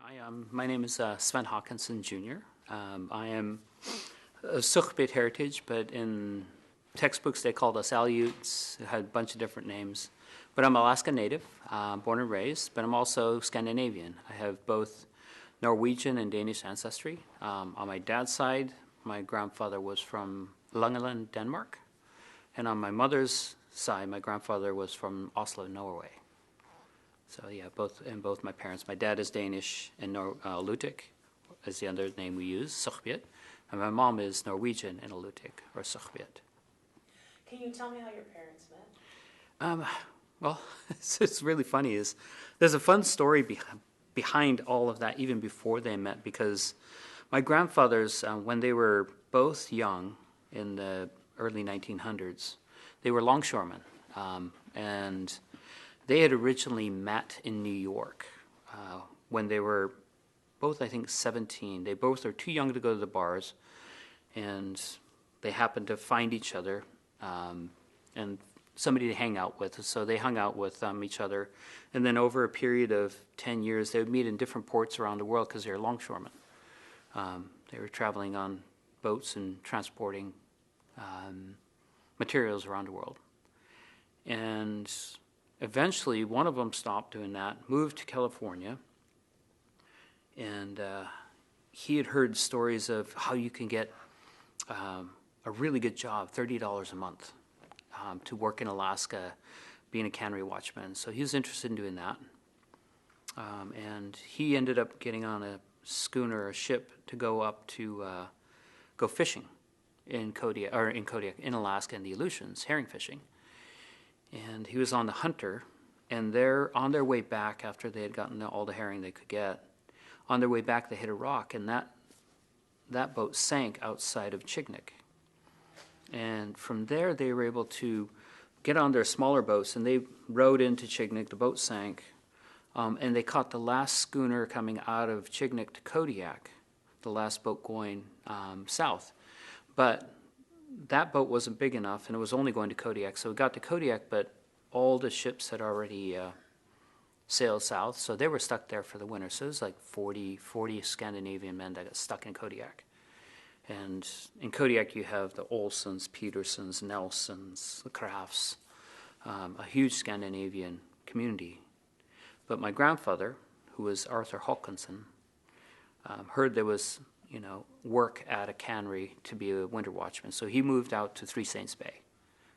Hi, my name is Sven Haakanson Jr. I am of Sugpiaq heritage, but in textbooks they called us Aleuts. It had a bunch of different names. But I'm Alaska native, born and raised, but I'm also Scandinavian. I have both Norwegian and Danish ancestry. On my dad's side, my grandfather was from Langeland, Denmark. And on my mother's side, my grandfather was from Oslo, Norway. So yeah, both my parents. My dad is Danish and Lutic is the other name we use, Sugpiaq. And my mom is Norwegian and Lutic, or Sugpiaq. Can you tell me how your parents met? Well, it's really funny. There's a fun story behind all of that, even before they met, because my grandfathers, when they were both young in the early 1900s, they were longshoremen, and they had originally met in New York when they were both, I think, 17. They both are too young to go to the bars, and they happened to find each other and somebody to hang out with. So they hung out with each other, and then over a period of 10 years, they would meet in different ports around the world because they were longshoremen. They were traveling on boats and transporting materials around the world. And eventually, one of them stopped doing that, moved to California, and he had heard stories of how you can get a really good job, $30 a month, to work in Alaska, being a cannery watchman. So he was interested in doing that. And he ended up getting on a schooner, a ship, to go up to go fishing in Kodiak, in Alaska, in the Aleutians, herring fishing. And he was on the Hunter, and they're on their way back after they had gotten all the herring they could get. On their way back, they hit a rock, and that boat sank outside of Chignik. And from there, they were able to get on their smaller boats, and they rowed into Chignik. The boat sank, and they caught the last schooner coming out of Chignik to Kodiak, the last boat going south. But that boat wasn't big enough, and it was only going to Kodiak. So we got to Kodiak, but all the ships had already sailed south, so they were stuck there for the winter. So it was like 40 Scandinavian men that got stuck in Kodiak. And in Kodiak, you have the Olsons, Petersons, Nelsons, the Crafts, a huge Scandinavian community. But my grandfather, who was Arthur Haakanson, heard there was work at a cannery to be a winter watchman. So he moved out to Three Saints Bay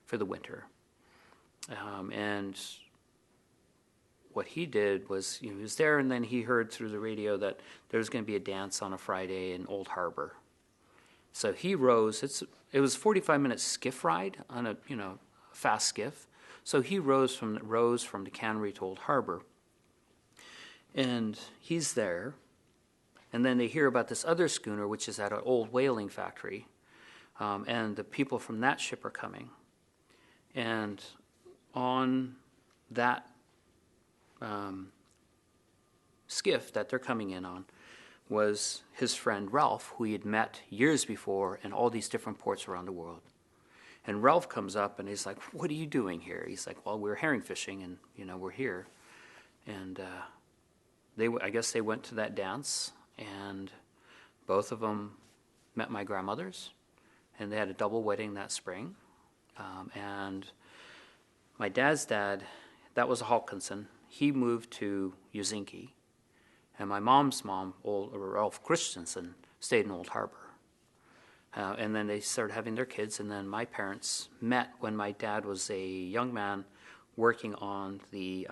for the winter. And what he did was, he was there, and then he heard through the radio that there was going to be a dance on a Friday in Old Harbor. So he rose. It was a 45-minute skiff ride on a fast skiff. So he rose from the cannery to Old Harbor, and he's there. And then they hear about this other schooner, which is at an old whaling factory, and the people from that ship are coming. And on that skiff that they're coming in on was his friend Ralph, who he had met years before in all these different ports around the world. And Ralph comes up, and he's like, "What are you doing here?" He's like, "Well, we're herring fishing, and we're here." And I guess they went to that dance, and both of them met my grandmothers, and they had a double wedding that spring. And my dad's dad, that was a Haakanson, he moved to Helsinki, and my mom's mom, Rolf Christensen, stayed in Old Harbor. And then they started having their kids, and then my parents met when my dad was a young man working on the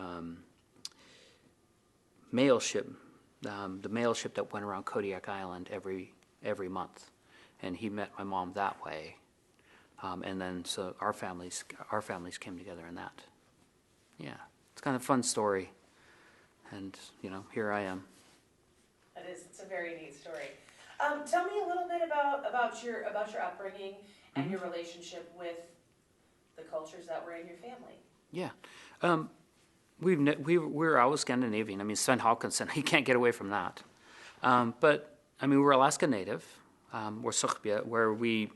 mail ship, that went around Kodiak Island every month, and he met my mom that way, and then so our families came together in that. Yeah, it's kind of a fun story, and here I am. It is. It's a very neat story. Tell me a little bit about your upbringing and your relationship with the cultures that were in your family. Yeah. We're always Scandinavian. I mean, Sven Haakanson, he can't get away from that. But, we're Alaska native. We're Sugpiaq, where we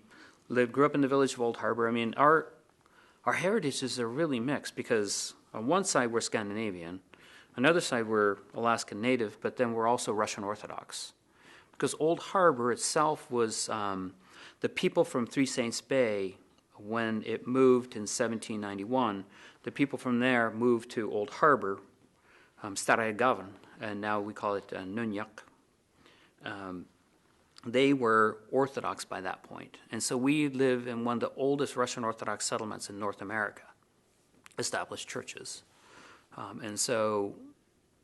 grew up in the village of Old Harbor. I mean, our heritages are really mixed because on one side we're Scandinavian, Another side, we're Alaskan Native, but then we're also Russian Orthodox. Because Old Harbor itself was the people from Three Saints Bay, when it moved in 1791, the people from there moved to Old Harbor, Staré Gavan, and now we call it Nunjuk. They were Orthodox by that point. And so we live in one of the oldest Russian Orthodox settlements in North America, established churches. And so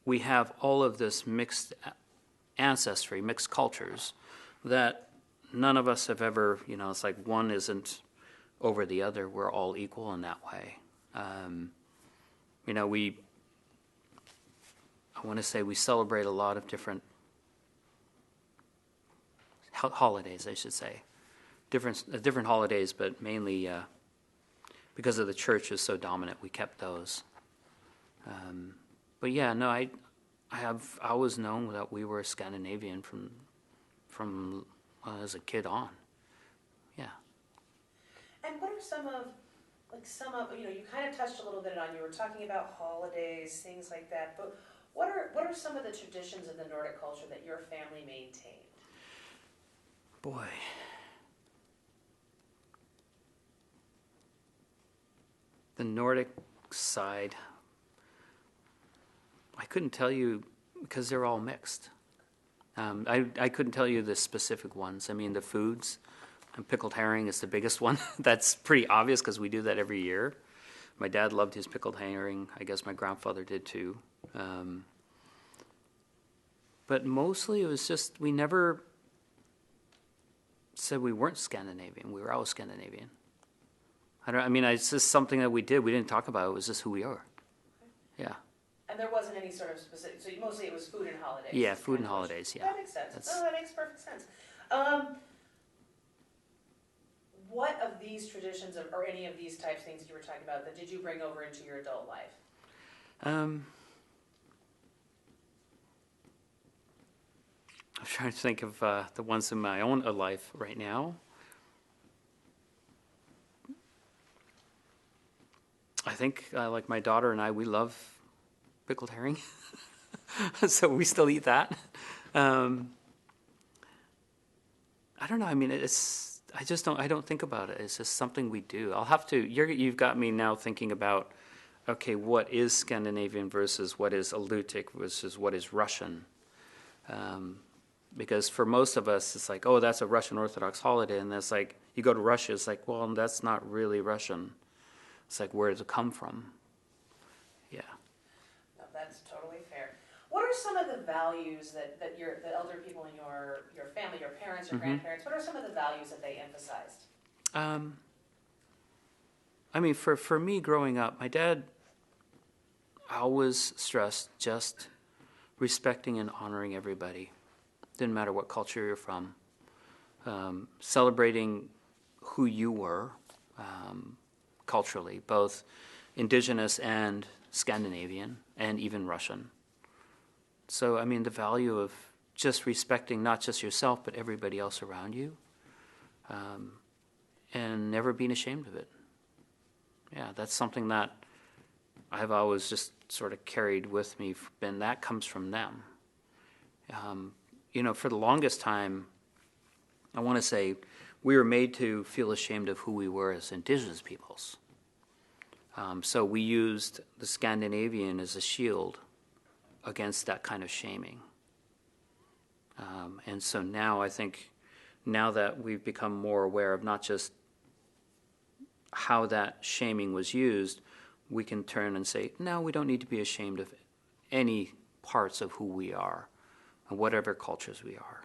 we have all of this mixed ancestry, mixed cultures, that none of us have ever, it's like one isn't over the other. We're all equal in that way. I want to say we celebrate a lot of different holidays, I should say. Different holidays, but mainly because of the church is so dominant, we kept those. But yeah, no, I have always known that we were Scandinavian from as a kid on. Yeah. And what are some of, you kind of touched a little bit on, you were talking about holidays, things like that, but what are some of the traditions of the Nordic culture that your family maintained? Boy. The Nordic side, I couldn't tell you because they're all mixed. I couldn't tell you the specific ones. I mean, the foods, and pickled herring is the biggest one. That's pretty obvious because we do that every year. My dad loved his pickled herring. I guess my grandfather did too. But mostly it was just, we never said we weren't Scandinavian. We were always Scandinavian. It's just something that we did. We didn't talk about it. It was just who we are. Yeah. And there wasn't any sort of specific, so mostly it was food and holidays. Yeah, food and holidays, yeah. That makes sense. That makes perfect sense. What of these traditions or any of these types of things you were talking about that did you bring over into your adult life? I'm trying to think of the ones in my own life right now. I think, like my daughter and I, we love pickled herring, so we still eat that. I don't know. I mean, I don't think about it. It's just something we do. I'll have to. You've got me now thinking about, okay, what is Scandinavian versus what is Alutiiq versus what is Russian. Because for most of us, it's like, oh, that's a Russian Orthodox holiday, and that's like, you go to Russia, it's like, well, that's not really Russian. It's like, where does it come from? Yeah. No, that's totally fair. What are some of the values that the elder people in your family, your parents, your grandparents, what are some of the values that they emphasized? For me growing up, my dad always stressed just respecting and honoring everybody. Didn't matter what culture you're from. Celebrating who you were culturally, both Indigenous and Scandinavian, and even Russian. So, the value of just respecting not just yourself, but everybody else around you, and never being ashamed of it. Yeah, that's something that I've always just sort of carried with me, and that comes from them. For the longest time, I want to say we were made to feel ashamed of who we were as Indigenous peoples. So we used the Scandinavian as a shield against that kind of shaming. And so now I think, now that we've become more aware of not just how that shaming was used, we can turn and say, no, we don't need to be ashamed of any parts of who we are, and whatever cultures we are,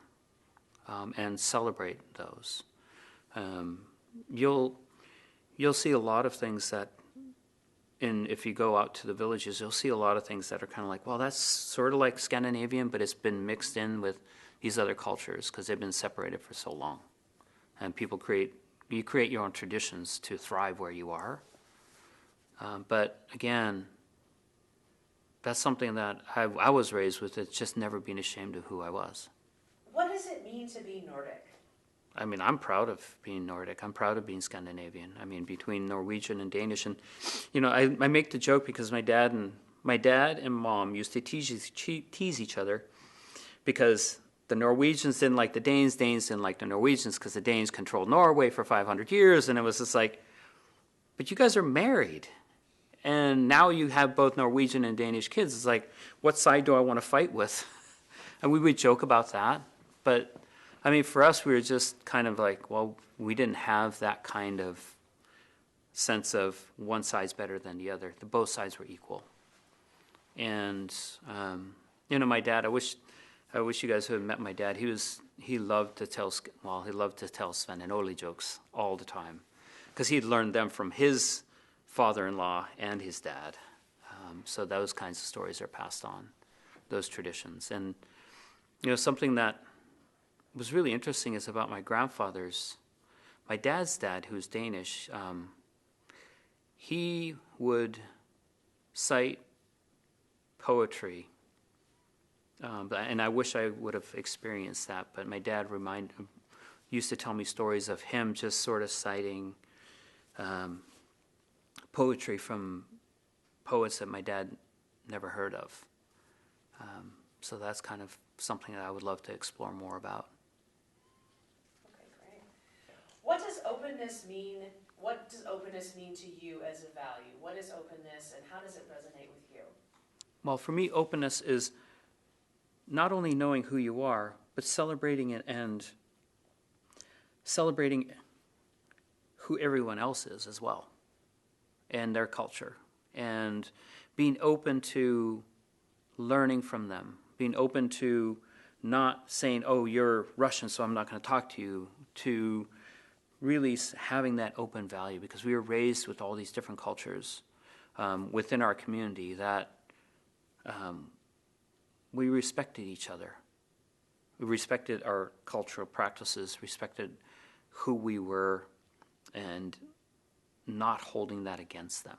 and celebrate those. You'll see a lot of things that, if you go out to the villages, you'll see a lot of things that are kind of like, well, that's sort of like Scandinavian, but it's been mixed in with these other cultures because they've been separated for so long. And you create your own traditions to thrive where you are. But again, that's something that I was raised with. It's just never being ashamed of who I was. What does it mean to be Nordic? I'm proud of being Nordic. I'm proud of being Scandinavian. Between Norwegian and Danish. And, I make the joke because my dad and my dad and mom used to tease each other because the Norwegians didn't like the Danes didn't like the Norwegians because the Danes controlled Norway for 500 years, and it was just like, but you guys are married. And now you have both Norwegian and Danish kids. It's like, what side do I want to fight with? And we would joke about that. But, I mean, for us, we were just kind of like, well, we didn't have that kind of sense of one side's better than the other. Both sides were equal. And, my dad, I wish you guys would have met my dad. He loved to tell Sven and Ole jokes all the time because he'd learned them from his father-in-law and his dad. So those kinds of stories are passed on, those traditions. And, something that was really interesting is about my dad's dad, who's Danish. He would cite poetry. And I wish I would have experienced that, but my dad used to tell me stories of him just sort of citing poetry from poets that my dad never heard of. So that's kind of something that I would love to explore more about. Okay, great. What does openness mean? What does openness mean to you as a value? What is openness, and how does it resonate with you? Well, for me, openness is not only knowing who you are, but celebrating it and celebrating who everyone else is as well, and their culture, and being open to learning from them, being open to not saying, oh, you're Russian, so I'm not going to talk to you, to really having that open value, because we were raised with all these different cultures within our community that we respected each other. We respected our cultural practices, respected who we were, and not holding that against them.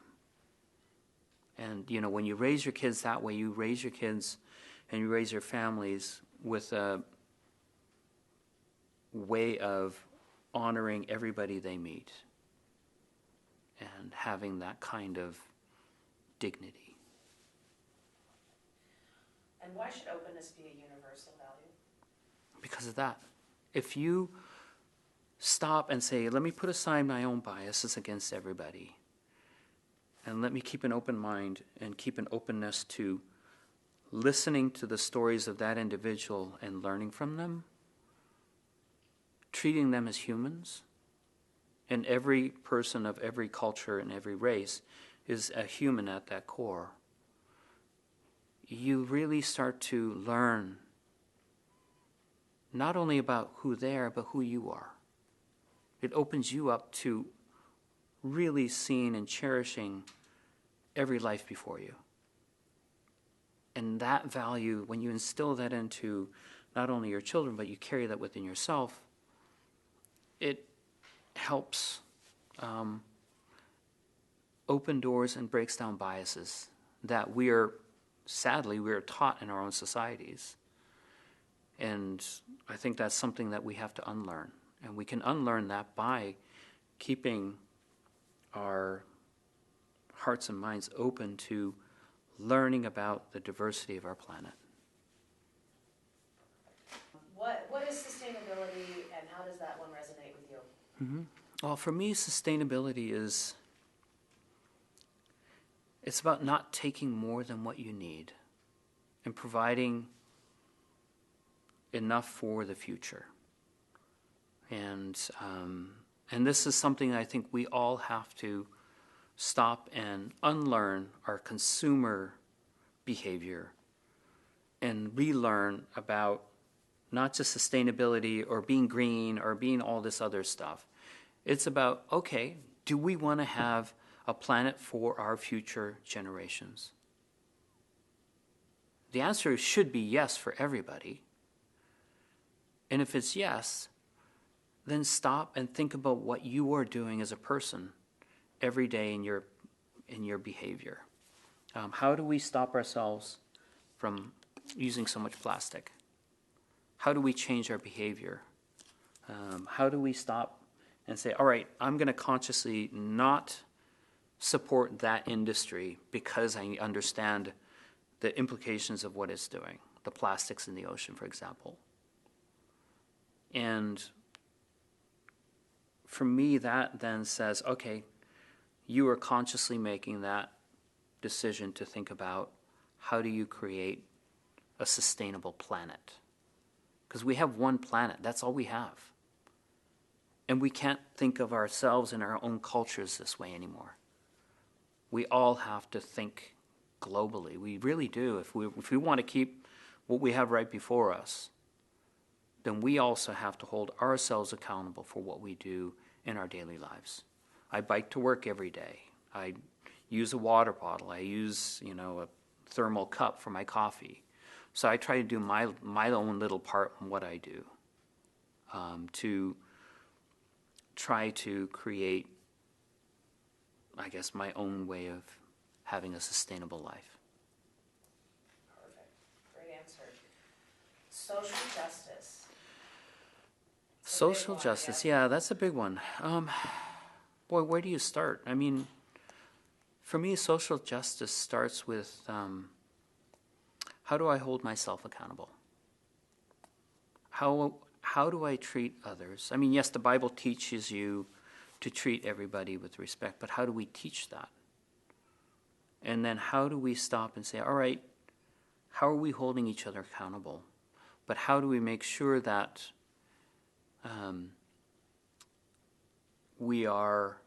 And, when you raise your kids that way, you raise your kids and you raise your families with a way of honoring everybody they meet and having that kind of dignity. And why should openness be a universal value? Because of that. If you stop and say, let me put aside my own biases against everybody, and let me keep an open mind and keep an openness to listening to the stories of that individual and learning from them, treating them as humans, and every person of every culture and every race is a human at that core, you really start to learn not only about who they are, but who you are. It opens you up to really seeing and cherishing every life before you. And that value, when you instill that into not only your children, but you carry that within yourself, it helps open doors and breaks down biases that sadly, we are taught in our own societies. And I think that's something that we have to unlearn. And we can unlearn that by keeping our hearts and minds open to learning about the diversity of our planet. What is sustainability, and how does that one resonate with you? Mm-hmm. Well, for me, sustainability it's about not taking more than what you need and providing enough for the future. And this is something I think we all have to stop and unlearn our consumer behavior and relearn about not just sustainability or being green or being all this other stuff. It's about, okay, do we want to have a planet for our future generations? The answer should be yes for everybody. And if it's yes, then stop and think about what you are doing as a person every day in your behavior. How do we stop ourselves from using so much plastic? How do we change our behavior? How do we stop and say, all right, I'm going to consciously not support that industry because I understand the implications of what it's doing, the plastics in the ocean, for example. And for me, that then says, okay, you are consciously making that decision to think about how do you create a sustainable planet? Because we have one planet, that's all we have. And we can't think of ourselves and our own cultures this way anymore. We all have to think globally. We really do. If we want to keep what we have right before us, then we also have to hold ourselves accountable for what we do in our daily lives. I bike to work every day. I use a water bottle. I use, a thermal cup for my coffee. So I try to do my own little part in what I do to try to create, I guess, my own way of having a sustainable life. Perfect. Great answer. Social justice. Social justice, yeah, that's a big one. Boy, where do you start? I mean, for me, social justice starts with how do I hold myself accountable? How do I treat others? I mean, yes, the Bible teaches you to treat everybody with respect, but how do we teach that? And then how do we stop and say, all right, how are we holding each other accountable? But how do we make sure that we are...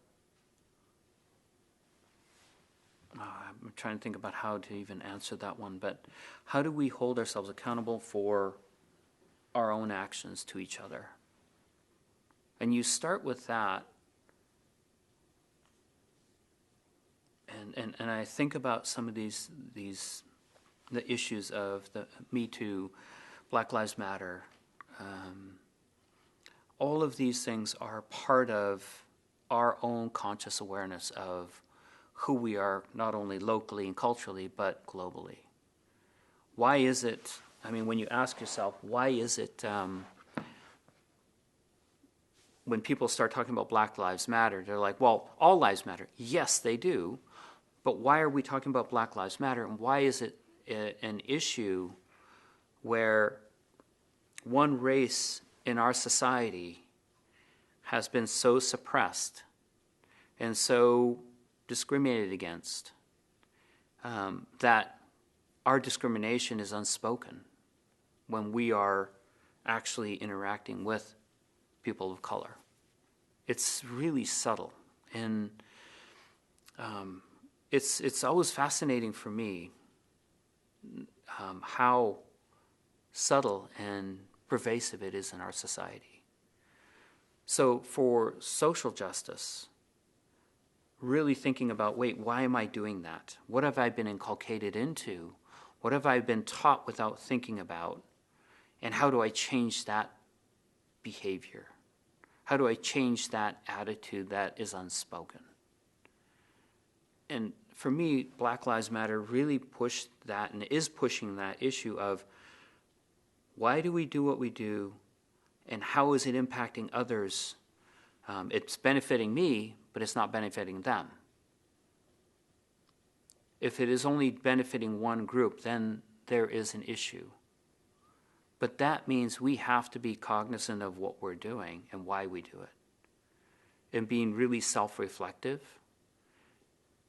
I'm trying to think about how to even answer that one, but how do we hold ourselves accountable for our own actions to each other? And you start with that, and I think about some of the issues of the Me Too, Black Lives Matter. All of these things are part of our own conscious awareness of who we are, not only locally and culturally, but globally. Why is it, I mean, when you ask yourself, why is it when people start talking about Black Lives Matter, they're like, well, all lives matter. Yes, they do, but why are we talking about Black Lives Matter, and why is it an issue where one race in our society has been so suppressed and so discriminated against that our discrimination is unspoken when we are actually interacting with people of color? It's really subtle, and it's always fascinating for me how subtle and pervasive it is in our society. So for social justice, really thinking about, wait, why am I doing that? What have I been inculcated into? What have I been taught without thinking about? And how do I change that behavior? How do I change that attitude that is unspoken? And for me, Black Lives Matter really pushed that and is pushing that issue of why do we do what we do, and how is it impacting others? It's benefiting me, but it's not benefiting them. If it is only benefiting one group, then there is an issue. But that means we have to be cognizant of what we're doing and why we do it, and being really self-reflective.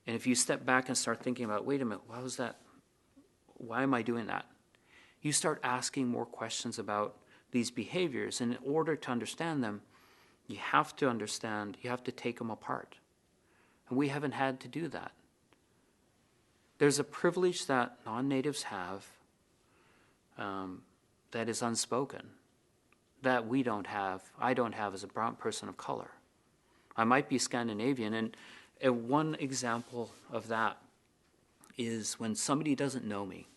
And if you step back and start thinking about, wait a minute, why was that? Why am I doing that? You start asking more questions about these behaviors, and in order to understand them, you have to take them apart. And we haven't had to do that. There's a privilege that non-natives have that is unspoken, that we don't have, I don't have as a brown person of color. I might be Scandinavian, and one example of that is when somebody doesn't know me.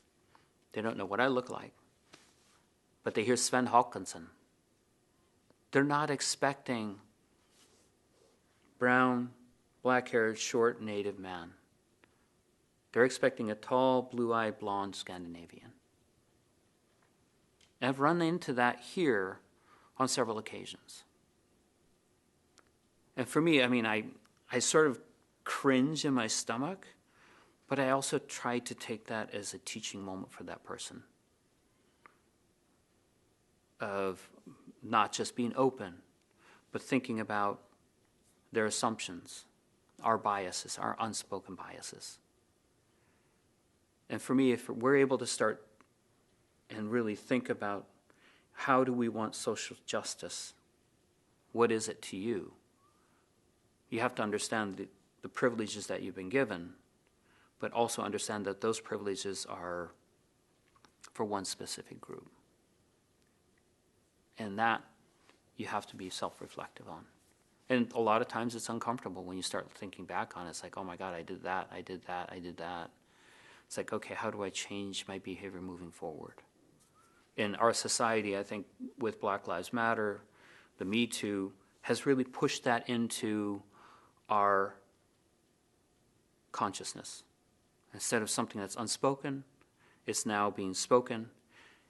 They don't know what I look like, but they hear Sven Haakanson. They're not expecting brown, black-haired, short native man. They're expecting a tall, blue-eyed, blonde Scandinavian. And I've run into that here on several occasions. And for me, I mean, I sort of cringe in my stomach, but I also try to take that as a teaching moment for that person, of not just being open, but thinking about their assumptions, our biases, our unspoken biases. And for me, if we're able to start and really think about how do we want social justice, what is it to you? You have to understand the privileges that you've been given, but also understand that those privileges are for one specific group. And that you have to be self-reflective on. And a lot of times it's uncomfortable when you start thinking back on it. It's like, oh my God, I did that, I did that, I did that. It's like, okay, how do I change my behavior moving forward? In our society, I think with Black Lives Matter, the Me Too has really pushed that into our consciousness. Instead of something that's unspoken, it's now being spoken,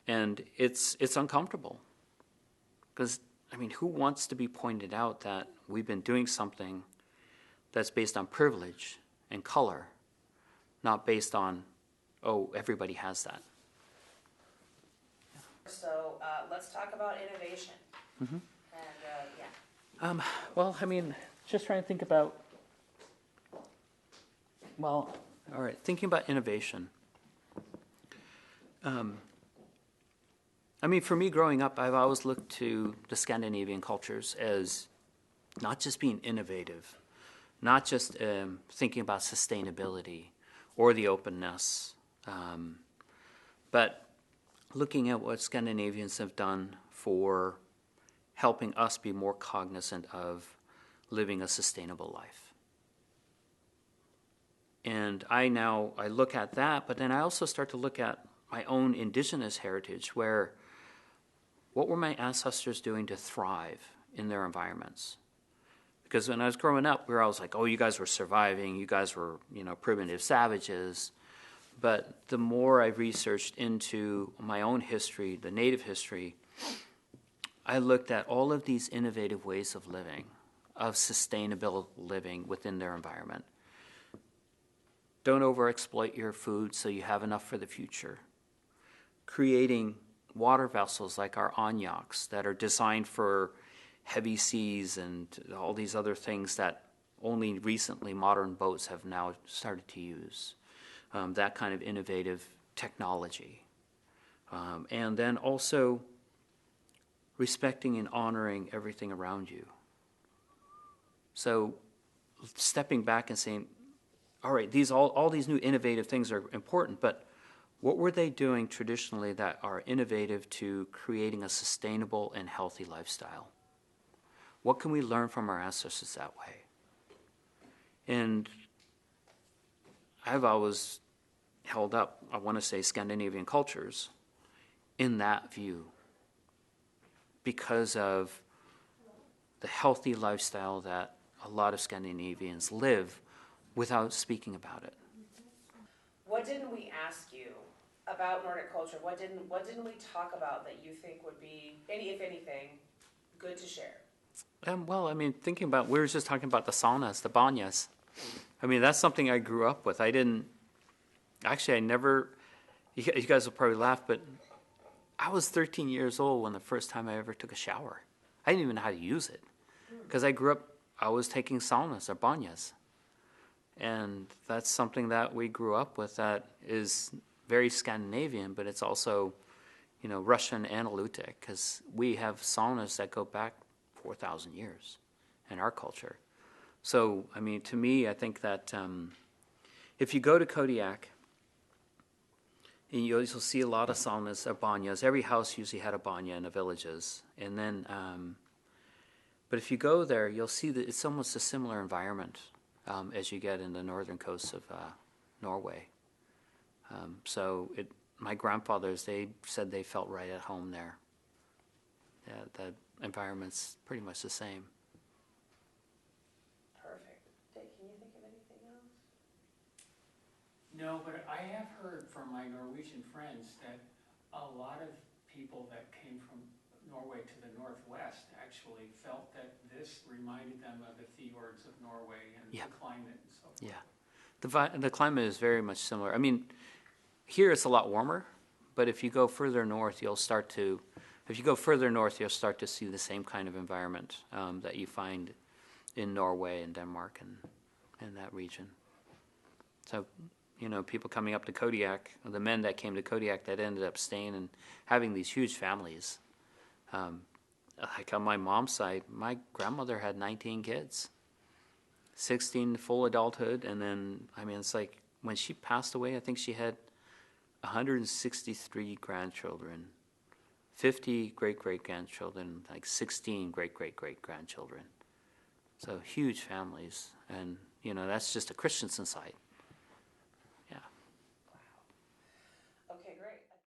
and it's uncomfortable. Because, I mean, who wants to be pointed out that we've been doing something that's based on privilege and color, not based on, oh, everybody has that. So let's talk about innovation. Mm-hmm. And Well, I mean, just trying to think about, well, all right, thinking about innovation. I mean, for me growing up, I've always looked to the Scandinavian cultures as not just being innovative, not just thinking about sustainability or the openness, but looking at what Scandinavians have done for helping us be more cognizant of living a sustainable life. And I look at that, but then I also start to look at my own Indigenous heritage, where what were my ancestors doing to thrive in their environments? Because when I was growing up, we were always like, oh, you guys were surviving, you guys were, primitive savages. But the more I researched into my own history, the native history, I looked at all of these innovative ways of living, of sustainable living within their environment. Don't overexploit your food so you have enough for the future. Creating water vessels like our anyaks that are designed for heavy seas and all these other things that only recently modern boats have now started to use. That kind of innovative technology. And then also respecting and honoring everything around you. So stepping back and saying, all right, all these new innovative things are important, but what were they doing traditionally that are innovative to creating a sustainable and healthy lifestyle? What can we learn from our ancestors that way? And I've always held up, I want to say, Scandinavian cultures in that view because of the healthy lifestyle that a lot of Scandinavians live without speaking about it. what didn't we ask you about Nordic culture? What didn't we talk about that you think would be, if anything, good to share? Well, I mean, thinking about, we were just talking about the saunas, the banyas. I mean, that's something I grew up with. I never, you guys will probably laugh, but I was 13 years old when the first time I ever took a shower. I didn't even know how to use it because I grew up, I was taking saunas or banyas. And that's something that we grew up with that is very Scandinavian, but it's also, Russian and Alutiiq, because we have saunas that go back 4,000 years in our culture. So, I mean, to me, I think that if you go to Kodiak, and you'll see a lot of saunas or banyas. Every house usually had a banya in the villages. And then, but if you go there, you'll see that it's almost a similar environment as you get in the northern coast of Norway. My grandfathers, they said they felt right at home there. Yeah, the environment's pretty much the same. Perfect. Dick, can you think of anything else? No, but I have heard from my Norwegian friends that a lot of people that came from Norway to the northwest actually felt that this reminded them of the fjords of Norway and Yeah. the climate and so forth. Yeah. The climate is very much similar. I mean, here it's a lot warmer, but if you go further north, you'll start to see the same kind of environment that you find in Norway and Denmark and that region. So, people coming up to Kodiak, the men that came to Kodiak that ended up staying and having these huge families. Like on my mom's side, my grandmother had 19 kids, 16 full adulthood, and then, it's like when she passed away, I think she had 163 grandchildren, 50 great-great-grandchildren, like 16 great-great-great-grandchildren. So huge families, and, that's just a Christensen side.